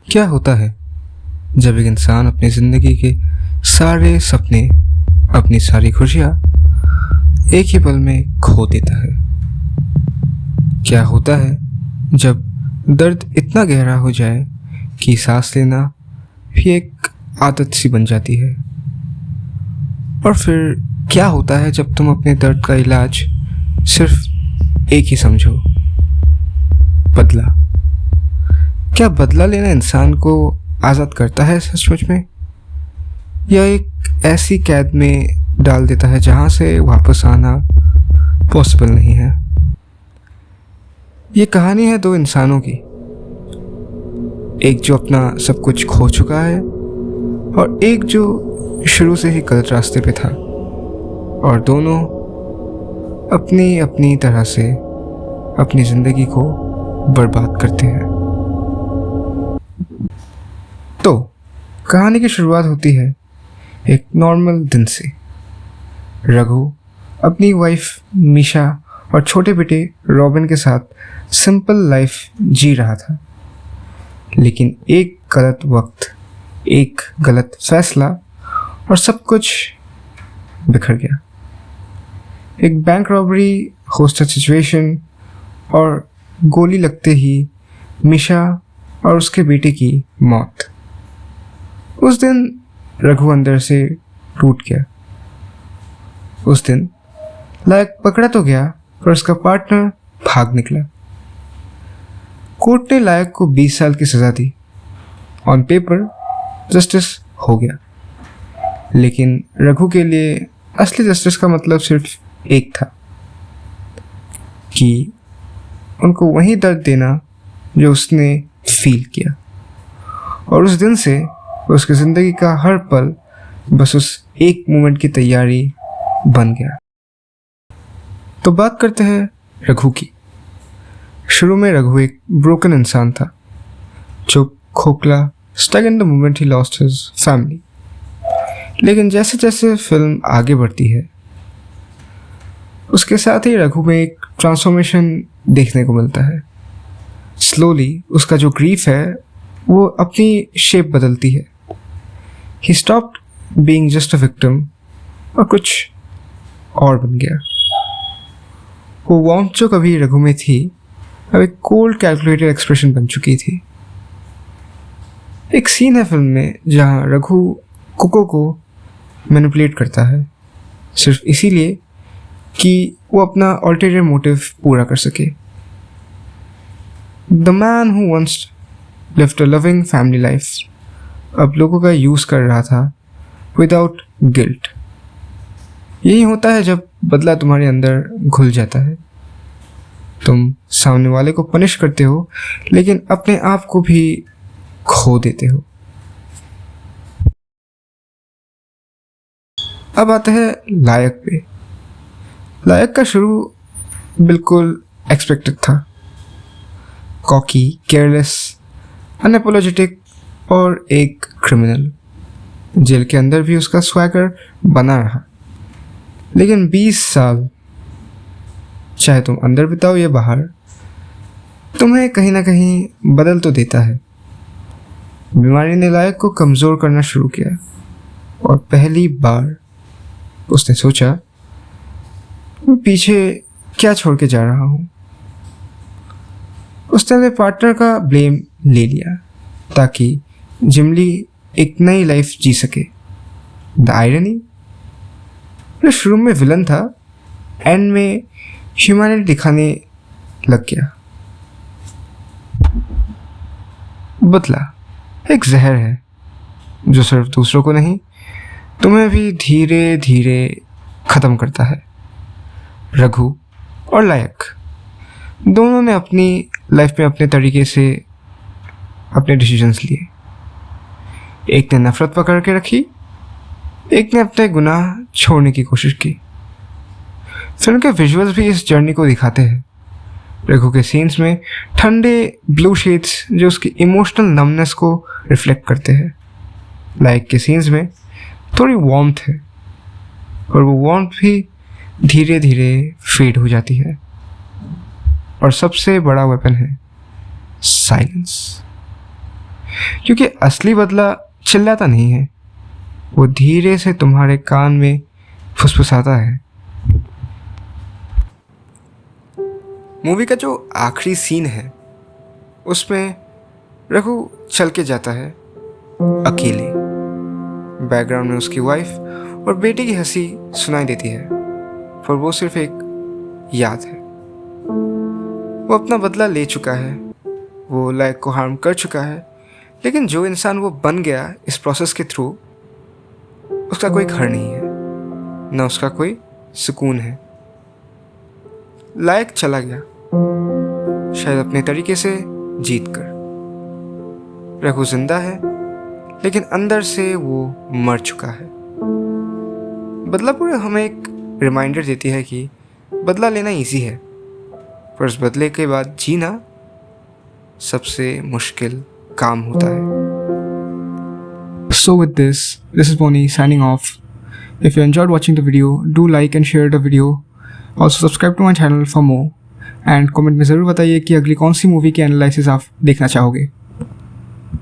क्या होता है जब एक इंसान अपनी ज़िंदगी के सारे सपने, अपनी सारी खुशियाँ एक ही पल में खो देता है? क्या होता है जब दर्द इतना गहरा हो जाए कि सांस लेना भी एक आदत सी बन जाती है? और फिर क्या होता है जब तुम अपने दर्द का इलाज सिर्फ एक ही समझो, बदला? क्या बदला लेना इंसान को आज़ाद करता है सचमुच में, या एक ऐसी कैद में डाल देता है जहाँ से वापस आना पॉसिबल नहीं है? ये कहानी है दो इंसानों की, एक जो अपना सब कुछ खो चुका है और एक जो शुरू से ही गलत रास्ते पे था, और दोनों अपनी अपनी तरह से अपनी ज़िंदगी को बर्बाद करते हैं। तो कहानी की शुरुआत होती है एक नॉर्मल दिन से। रघु अपनी वाइफ मीशा और छोटे बेटे रॉबिन के साथ सिंपल लाइफ जी रहा था, लेकिन एक गलत वक्त, एक गलत फैसला और सब कुछ बिखर गया। एक बैंक रॉबरी, होस्टेज सिचुएशन और गोली लगते ही मीशा और उसके बेटे की मौत। उस दिन रघु अंदर से टूट गया। उस दिन लायक पकड़ा तो गया, पर उसका पार्टनर भाग निकला। कोर्ट ने लायक को 20 साल की सजा दी। ऑन पेपर जस्टिस हो गया, लेकिन रघु के लिए असली जस्टिस का मतलब सिर्फ एक था कि उनको वही दर्द देना जो उसने फील किया। और उस दिन से उसकी ज़िंदगी का हर पल बस उस एक मोमेंट की तैयारी बन गया। तो बात करते हैं रघु की। शुरू में रघु एक ब्रोकन इंसान था, चुप, खोखला, stuck in the moment he lost his family. लेकिन जैसे जैसे फिल्म आगे बढ़ती है, उसके साथ ही रघु में एक ट्रांसफॉर्मेशन देखने को मिलता है। स्लोली उसका जो ग्रीफ है वो अपनी शेप बदलती है। He stopped being just a victim और कुछ और बन गया। वो वार्मथ जो कभी रघु में थी, अब एक कोल्ड कैलकुलेटेड एक्सप्रेशन बन चुकी थी। एक सीन है फिल्म में जहाँ रघु कोको को मैनिपुलेट करता है, सिर्फ इसीलिए कि वो अपना अल्टीरियर मोटिव पूरा कर सके। The man who once lived a loving family life अब लोगों का यूज़ कर रहा था विदाउट गिल्ट। यही होता है जब बदला तुम्हारे अंदर घुल जाता है। तुम सामने वाले को पनिश करते हो, लेकिन अपने आप को भी खो देते हो। अब आते हैं लायक पे। लायक का शुरू बिल्कुल एक्सपेक्टेड था। कॉकी, केयरलेस, अनअपोलोजेटिक और एक क्रिमिनल। जेल के अंदर भी उसका स्वैगर बना रहा। लेकिन 20 साल, चाहे तुम अंदर बिताओ या बाहर, तुम्हें कहीं ना कहीं बदल तो देता है। बीमारी ने लायक को कमज़ोर करना शुरू किया, और पहली बार उसने सोचा, मैं पीछे क्या छोड़ के जा रहा हूँ। उसने अपने पार्टनर का ब्लेम ले लिया ताकि जिमली एक नई लाइफ जी सके। द आयरनी, जो शुरू में विलन था, एंड में ह्यूमैनिटी दिखाने लग गया। बदला एक जहर है जो सिर्फ दूसरों को नहीं, तुम्हें भी धीरे धीरे ख़त्म करता है। रघु और लायक दोनों ने अपनी लाइफ में अपने तरीके से अपने डिसीजंस लिए। एक ने नफरत पकड़ के रखी, एक ने अपने गुनाह छोड़ने की कोशिश की। फिल्म के विजुअल्स भी इस जर्नी को दिखाते हैं। रघु के सीन्स में ठंडे ब्लू शेड्स जो उसकी इमोशनल नमनेस को रिफ्लेक्ट करते हैं। लायक के सीन्स में थोड़ी वार्मथ है, और वो वार्मथ भी धीरे धीरे फेड हो जाती है। और सबसे बड़ा वेपन है साइलेंस। क्योंकि असली बदला चिल्लाता नहीं है, वो धीरे से तुम्हारे कान में फुसफुसाता है। मूवी का जो आखिरी सीन है उसमें रघु चल के जाता है अकेले। बैकग्राउंड में उसकी वाइफ और बेटे की हंसी सुनाई देती है, पर वो सिर्फ एक याद है। वो अपना बदला ले चुका है, वो लाइक को हार्म कर चुका है, लेकिन जो इंसान वो बन गया इस प्रोसेस के थ्रू, उसका कोई घर नहीं है, न उसका कोई सुकून है। लायक चला गया, शायद अपने तरीके से जीत कर। रघु जिंदा है, लेकिन अंदर से वो मर चुका है। बदलापुर हमें एक रिमाइंडर देती है कि बदला लेना इजी है, पर उस बदले के बाद जीना सबसे मुश्किल काम होता है। So with this is Bonnie signing off. If you enjoyed watching the video, do like and share the video. Also subscribe to my channel for more. And comment में ज़रूर बताइए कि अगली कौन सी मूवी की एनालिसिस आप देखना चाहोगे।